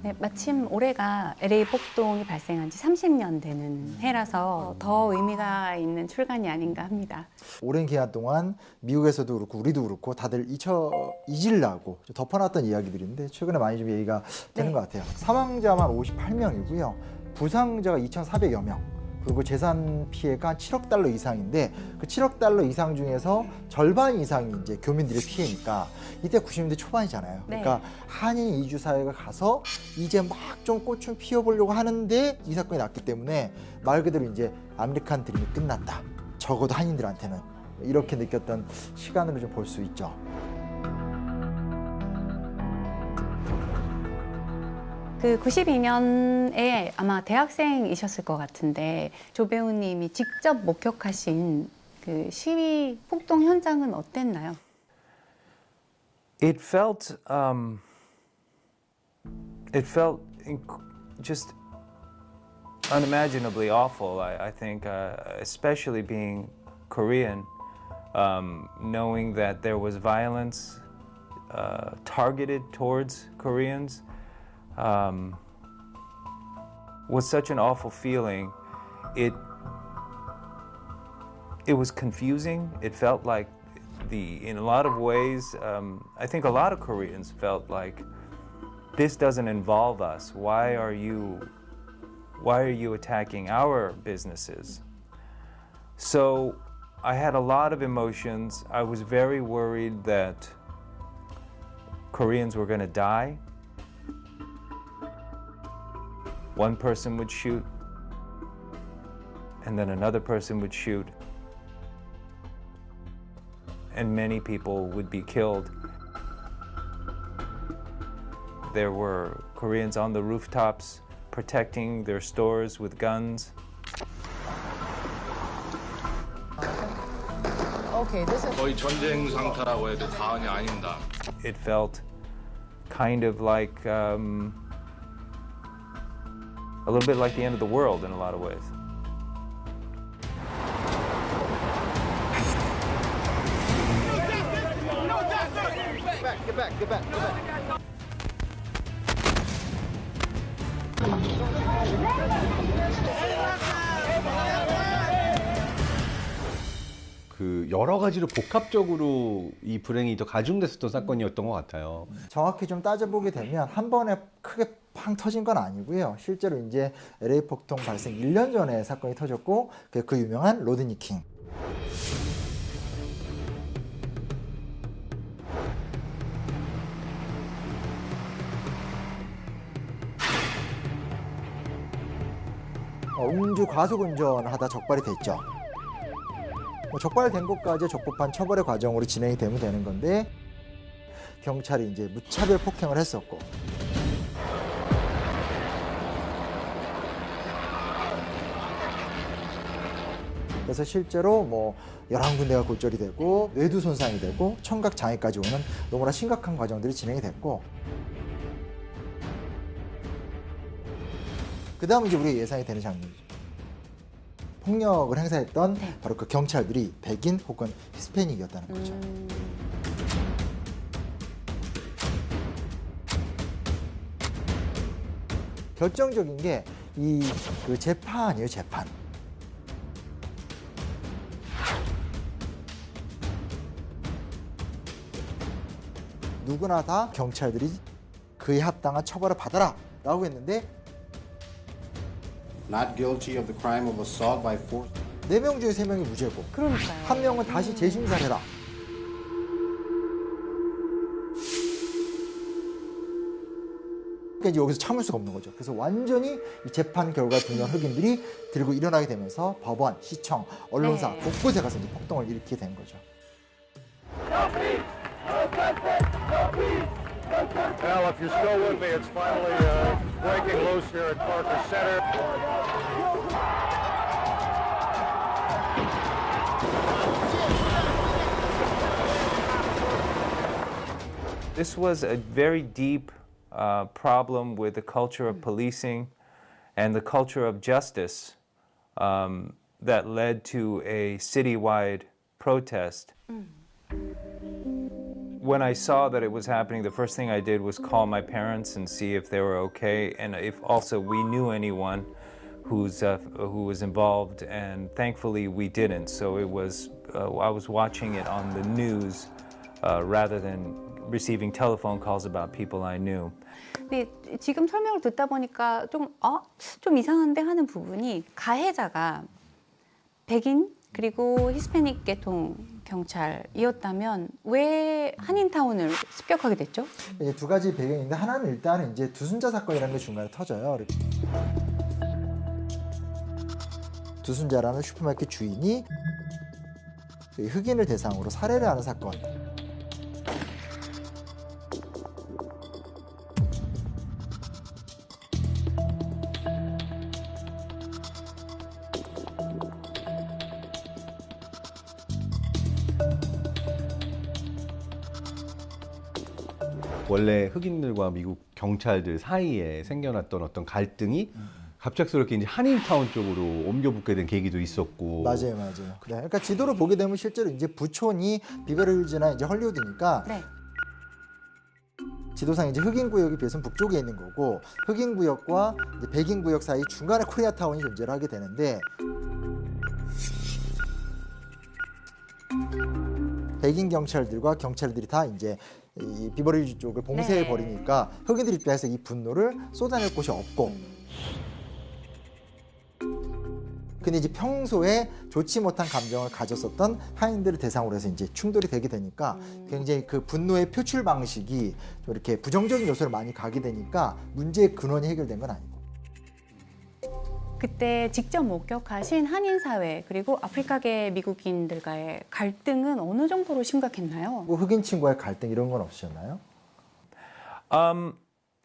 네, 마침 올해가 LA 폭동이 발생한 지 30년 되는 해라서 더 의미가 있는 출간이 아닌가 합니다. 오랜 기간 동안 미국에서도 그렇고 우리도 그렇고 다들 잊으려고 좀 덮어놨던 이야기들인데 최근에 많이 좀 얘기가 되는 것 같아요. 사망자만 58명이고요. 부상자가 2,400여 명. 그리고 재산 피해가 7억 달러 이상인데 그 7억 달러 이상 중에서 절반 이상이 이제 교민들의 피해니까 이때 90년대 초반이잖아요. 그러니까 한인 이주 사회가 가서 이제 막 좀 꽃을 피워보려고 하는데 이 사건이 났기 때문에 말 그대로 이제 아메리칸 드림이 끝났다. 적어도 한인들한테는 이렇게 느꼈던 시간으로 좀 볼 수 있죠. 그 92년에 아마 대학생이셨을 것 같은데 조 배우님이 직접 목격하신 그 시위 폭동 현장은 어땠나요? It felt just unimaginably awful. I think, especially being Korean, knowing that there was violence targeted towards Koreans. Was such an awful feeling. It was confusing. It felt like in a lot of ways, I think a lot of Koreans felt like this doesn't involve us. Why are you attacking our businesses? So I had a lot of emotions. I was very worried that Koreans were going to die. One person would shoot, and then another person would shoot, and many people would be killed. There were Koreans on the rooftops protecting their stores with guns. Okay, this is 거의 전쟁 상태라고 해도 과언이 아닙니다. It felt kind of like a little bit like the end of the world in a lot of ways. Get back. 그 여러 가지로 복합적으로 이 불행이 더 가중됐었던 사건이었던 것 같아요. 정확히 좀 따져보게 되면 한 번에 크게 팡 터진 건 아니고요. 실제로 이제 LA 폭동 발생 1년 전에 사건이 터졌고 그 유명한 로드니 킹. 음주 과속 운전하다 적발이 됐죠. 적발된 것까지 적법한 처벌의 과정으로 진행이 되면 되는 건데 경찰이 이제 무차별 폭행을 했었고 그래서 실제로 뭐 11군데가 골절이 되고 뇌두 손상이 되고 청각 장애까지 오는 너무나 심각한 과정들이 진행이 됐고 그 다음 이제 우리가 예상이 되는 장면이죠. 폭력을 행사했던 바로 그 경찰들이 백인 혹은 히스패닉이었다는 거죠. 결정적인 게 그 재판이에요, 재판. 누구나 다 경찰들이 그에 합당한 처벌을 받아라 라고 했는데 Not guilty of the crime of assault by force. 4명 중에 3명이 무죄고 그러니까요. 한 명은 다시 재심사를 해라. 그러니까 이제 여기서 참을 수가 없는 거죠. 그래서 완전히 이 재판 결과 중요한 흑인들이 들고 일어나게 되면서 법원, 시청, 언론사 곳곳에 가서 이제 폭동을 일으키게 된 거죠. Well, if you're still with me, it's finally breaking loose here at Parker Center. This was a very deep problem with the culture of policing and the culture of justice that led to a citywide protest. when I saw that it was happening, the first thing I did was call my parents and see if they were okay, and if also we knew anyone who was involved. And thankfully, we didn't. So it was I was watching it on the news rather than receiving telephone calls about people I knew. 근데 지금 설명을 듣다 보니까 좀 이상한데 하는 부분이 가해자가 백인 그리고 히스패닉 계통 경찰이었다면 왜 한인타운을 습격하게 됐죠? 이제 두 가지 배경인데 하나는 일단은 이제 두순자 사건이라는 게 중간에 터져요. 두순자라는 슈퍼마켓 주인이 흑인을 대상으로 살해를 하는 사건. 원래 흑인들과 미국 경찰들 사이에 생겨났던 어떤 갈등이 갑작스럽게 이제 한인타운 쪽으로 옮겨붙게 된 계기도 있었고. 맞아요. 네, 그러니까 지도를 보게 되면 실제로 이제 부촌이 비버리힐즈나 이제 헐리우드니까 네. 지도상 이제 흑인 구역에 비해서는 북쪽에 있는 거고 흑인 구역과 이제 백인 구역 사이 중간에 코리아타운이 존재를 하게 되는데 백인 경찰들과 경찰들이 다 이제 이 비버리힐즈 쪽을 봉쇄해 네. 버리니까 흑인들 입장에서 이 분노를 쏟아낼 곳이 없고 근데 이제 평소에 좋지 못한 감정을 가졌었던 하인들을 대상으로 해서 이제 충돌이 되게 되니까 굉장히 그 분노의 표출 방식이 좀 이렇게 부정적인 요소를 많이 가게 되니까 문제의 근원이 해결된 건 아니고. 그때 직접 목격하신 한인 사회 그리고 아프리카계 미국인들과의 갈등은 어느 정도로 심각했나요? 뭐 흑인 친구와의 갈등 이런 건 없으셨나요?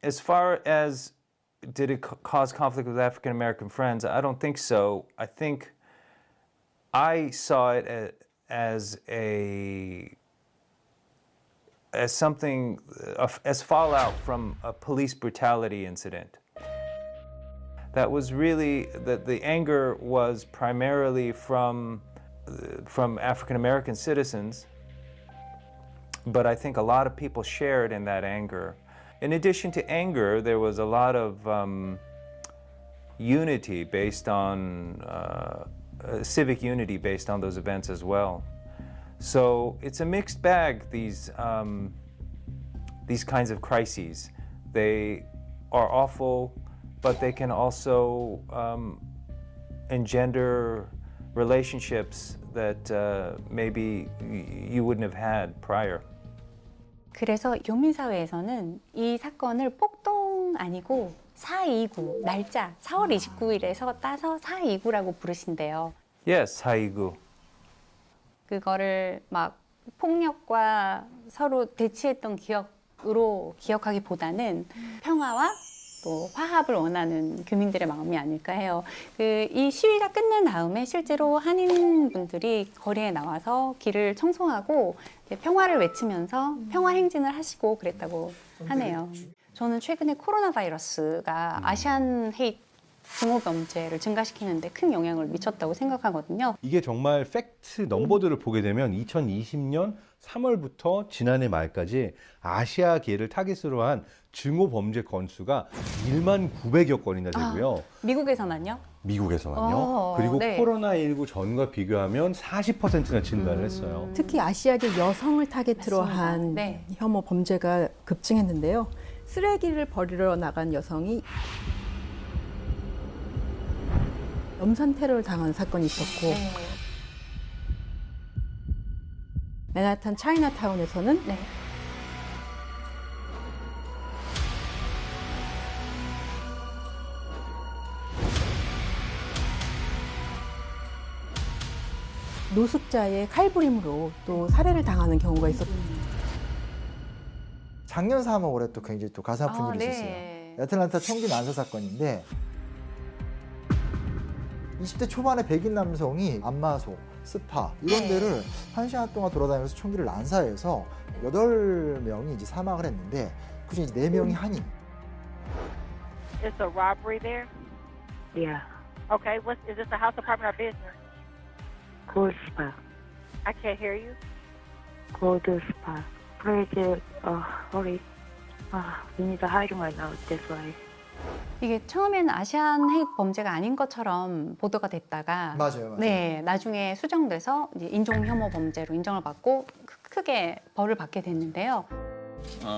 As far as did it cause conflict with African American friends? I don't think so. I think I saw it as something as fallout from a police brutality incident. That was really the anger was primarily from African American citizens, but I think a lot of people shared in that anger. In addition to anger, there was a lot of unity based on civic unity based on those events as well. So it's a mixed bag. These kinds of crises, they are awful, but they can also engender relationships that maybe you wouldn't have had prior. 그래서 교민사회에서는 이 사건을 폭동 아니고 4.29 날짜 4월 29일에서 따서 4.29라고 부르신대요. Yes, 4.29. 그거를 막 폭력과 서로 대치했던 기억으로 기억하기보다는 평화와 또 화합을 원하는 교민들의 마음이 아닐까 해요. 이 시위가 끝난 다음에 실제로 한인분들이 거리에 나와서 길을 청소하고 평화를 외치면서 평화 행진을 하시고 그랬다고 하네요. 저는 최근에 코로나 바이러스가 아시안 헤이트 증오 범죄를 증가시키는데 큰 영향을 미쳤다고 생각하거든요. 이게 정말 팩트 넘버들을 보게 되면 2020년 3월부터 지난해 말까지 아시아계를 타깃으로 한 증오 범죄 건수가 1만 900여 건이나 되고요. 미국에서는요? 미국에서만요. 그리고 네. 코로나19 전과 비교하면 40%나 증가를 했어요. 특히 아시아계 여성을 타겟으로 맞습니다. 한 네. 혐오 범죄가 급증했는데요. 쓰레기를 버리러 나간 여성이 염산 테러를 당한 사건이 있었고 네. 맨하탄 차이나타운에서는 네. 노숙자의 칼부림으로 또 살해를 당하는 경우가 있었습니다. 작년 3월 올해 또 굉장히 또 가슴 아픈 일이 네. 있었어요. 애틀란타 총기 난사 사건인데 20대 초반의 백인 남성이 안마소, 스파 이런 네. 데를 1시간 동안 돌아다니면서 총기를 난사해서 8명이 이제 사망을 했는데 그중에 이제 4명이 한인. It's a robbery there? Yeah, Okay, is this a house apartment or business? Gold Spa. I can't hear you. Gold Spa. please, sorry. We need to hide right now. That's why. 이게 처음에는 아시안 헤이트 범죄가 아닌 것처럼 보도가 됐다가 맞아요. 네, 나중에 수정돼서 이제 인종 혐오 범죄로 인정을 받고 크게 벌을 받게 됐는데요.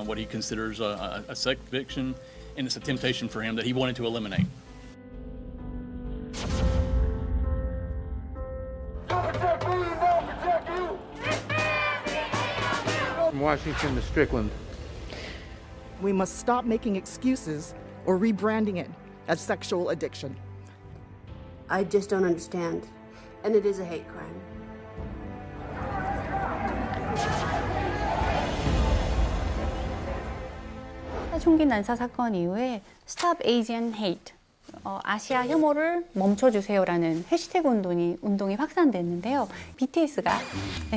What he considers a sex addiction, and it's a temptation for him that he wanted to eliminate. From Washington to Strickland. We must stop making excuses or rebranding it as sexual addiction. I just don't understand. And it is a hate crime. 총기 난사 사건 이후에 Stop Asian Hate, 아시아 혐오를 멈춰주세요라는 해시태그 운동이 확산됐는데요. BTS가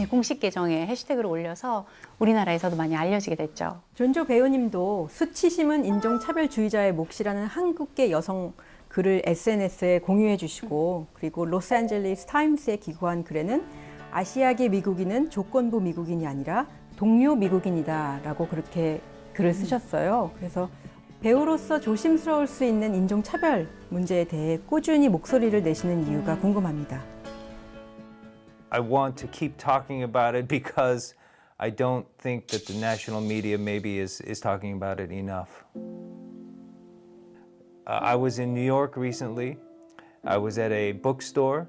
공식 계정에 해시태그를 올려서 우리나라에서도 많이 알려지게 됐죠. 존조 배우님도 수치심은 인종차별주의자의 몫이라는 한국계 여성 글을 SNS에 공유해 주시고, 그리고 로스앤젤레스 타임스에 기고한 글에는 아시아계 미국인은 조건부 미국인이 아니라 동료 미국인이다라고 그렇게 글을 쓰셨어요. 그래서 배우로서 조심스러울 수 있는 인종차별 문제에 대해 꾸준히 목소리를 내시는 이유가 궁금합니다. I want to keep talking about it because I don't think that the national media maybe is talking about it enough. I was in New York recently. I was at a bookstore.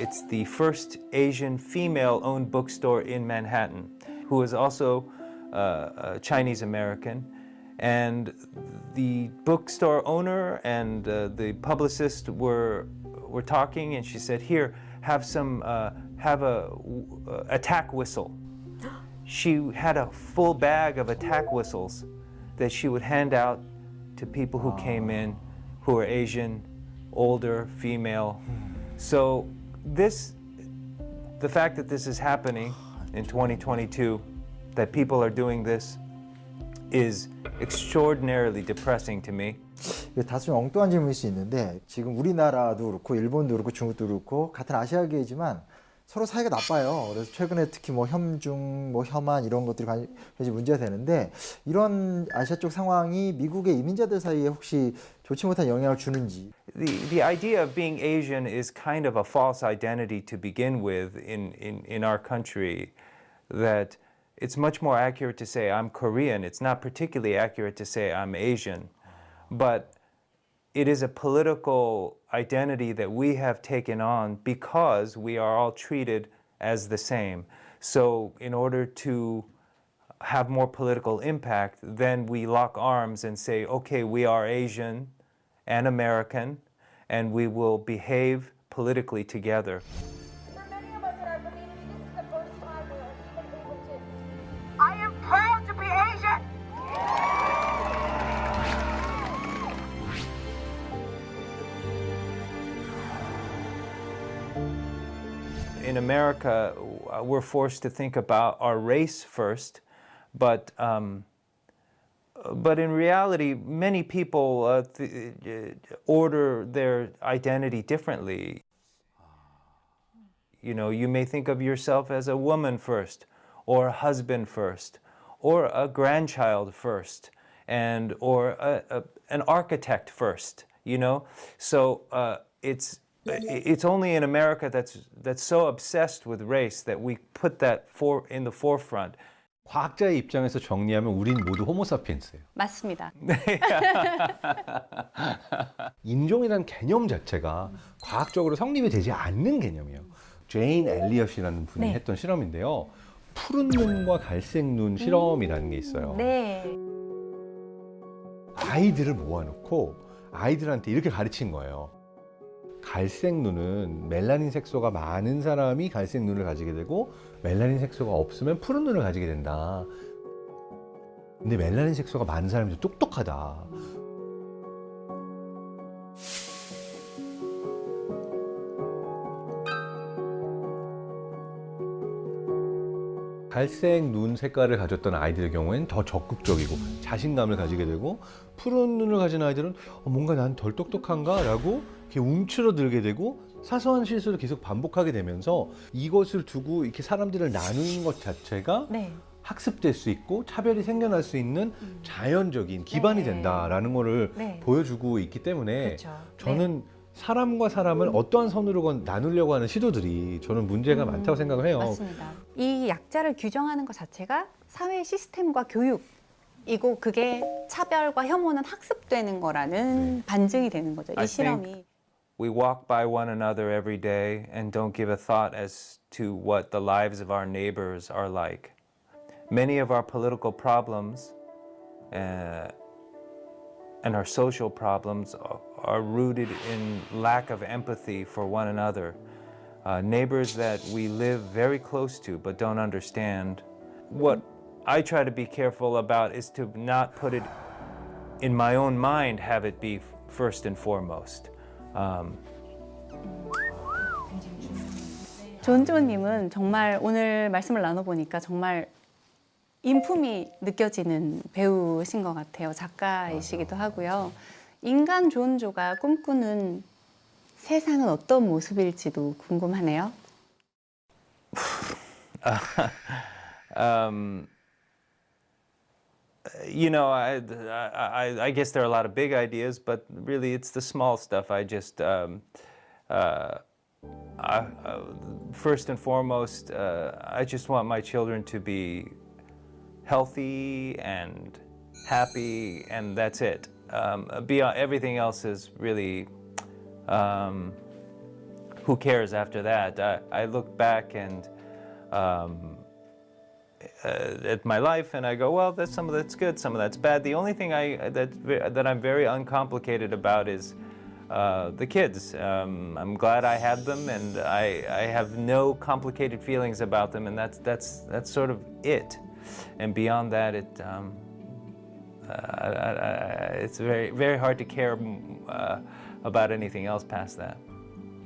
It's the first Asian female-owned bookstore in Manhattan, who is also Chinese American, and the bookstore owner and the publicist were talking, and she said, "Here, have a attack whistle." She had a full bag of attack whistles that she would hand out to people who came in, who were Asian, older, female. So the fact that this is happening in 2022. That people are doing this is extraordinarily depressing to me. 다소 엉뚱한 질문일 수 있는데 지금 우리나라도 그렇고 일본도 그렇고 중국도 그렇고 같은 아시아계지만 서로 사이가 나빠요. 그래서 최근에 특히 뭐 혐중, 뭐 혐한 이런 것들이 굉장히 문제가 되는데 이런 아시아 쪽 상황이 미국의 이민자들 사이에 혹시 좋지 못한 영향을 주는지. The idea of being Asian is kind of a false identity to begin with in our country. That it's much more accurate to say I'm Korean. It's not particularly accurate to say I'm Asian. But it is a political identity that we have taken on because we are all treated as the same. So in order to have more political impact, then we lock arms and say, okay, we are Asian and American, and we will behave politically together. I am proud to be Asian. In America, we're forced to think about our race first, but in reality, many people order their identity differently. You know, you may think of yourself as a woman first, or a husband first, or a grandchild first, or an architect first. You know, so it's only in America that's so obsessed with race that we put that in the forefront. 과학자의 입장에서 정리하면 우린 모두 호모사피엔스예요. 맞습니다. 인종이라는 개념 자체가 과학적으로 성립이 되지 않는 개념이에요. 제인 엘리엇이라는 분이 했던 실험인데요. 푸른 눈과 갈색 눈 실험이라는 게 있어요. 네. 아이들을 모아놓고 아이들한테 이렇게 가르친 거예요. 갈색 눈은 멜라닌 색소가 많은 사람이 갈색 눈을 가지게 되고 멜라닌 색소가 없으면 푸른 눈을 가지게 된다. 근데 멜라닌 색소가 많은 사람이 더 똑똑하다. 갈색 눈 색깔을 가졌던 아이들의 경우에는 더 적극적이고 자신감을 가지게 되고, 푸른 눈을 가진 아이들은 뭔가 난 덜 똑똑한가? 라고 이렇게 움츠러들게 되고 사소한 실수를 계속 반복하게 되면서 이것을 두고 이렇게 사람들을 나누는 것 자체가 학습될 수 있고 차별이 생겨날 수 있는 자연적인 기반이 네. 된다라는 거를 네. 보여주고 있기 때문에 그렇죠. 저는 사람과 사람을 어떠한 선으로건 나누려고 하는 시도들이 저는 문제가 많다고 생각을 해요. 맞습니다. 이 약자를 규정하는 것 자체가 사회 시스템과 교육이고 그게 차별과 혐오는 학습되는 거라는 반증이 되는 거죠. 이 I 실험이. think we walk by one another every day and don't give a thought as to what the lives of our neighbors are like. Many of our political problems and our social problems are rooted in lack of empathy for one another. Neighbors that we live very close to but don't understand. What I try to be careful about is to not put it in my own mind, have it be first and foremost. 존조님은 정말 오늘 말씀을 나눠보니까 정말 인품이 느껴지는 배우신 것 같아요. 작가이시기도 하고요. 인간 존조가 꿈꾸는 세상은 어떤 모습일지도 궁금하네요. You know, I guess there are a lot of big ideas, but really it's the small stuff. I just, first and foremost, I just want my children to be healthy and happy, and that's it. Beyond everything else is really, who cares after that? I look back and at my life, and I go, well, that's some of that's good, some of that's bad. The only thing that I'm very uncomplicated about is the kids. I'm glad I had them, and I have no complicated feelings about them, and that's sort of it. And beyond that, it's very very hard to care about anything else past that.